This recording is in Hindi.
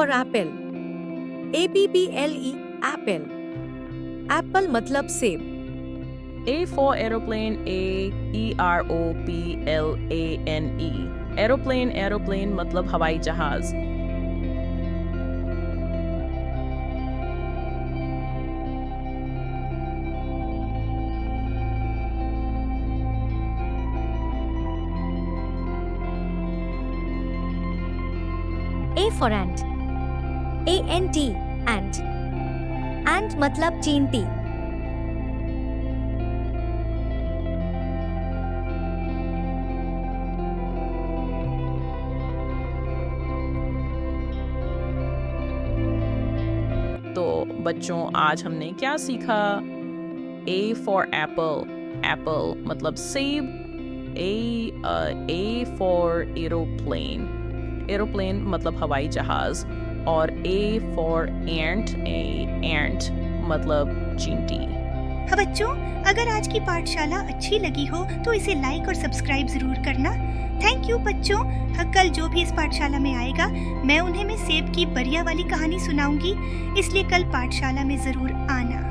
for apple. APPLE apple. Apple मतलब सेब. A for aeroplane, Aeroplane. Aeroplane मतलब हवाई जहाज. A for ant. ANT ant. Ant मतलब चींटी. तो बच्चों आज हमने क्या सीखा? A for apple. Apple मतलब सेब. A for aeroplane. Aeroplane मतलब हवाई जहाज. और A for ant. Ant मतलब चींटी. हाँ बच्चों, अगर आज की पाठशाला अच्छी लगी हो तो इसे लाइक और सब्सक्राइब जरूर करना. थैंक यू बच्चों. कल जो भी इस पाठशाला में आएगा मैं उन्हें सेब की बरिया वाली कहानी सुनाऊंगी, इसलिए कल पाठशाला में जरूर आना.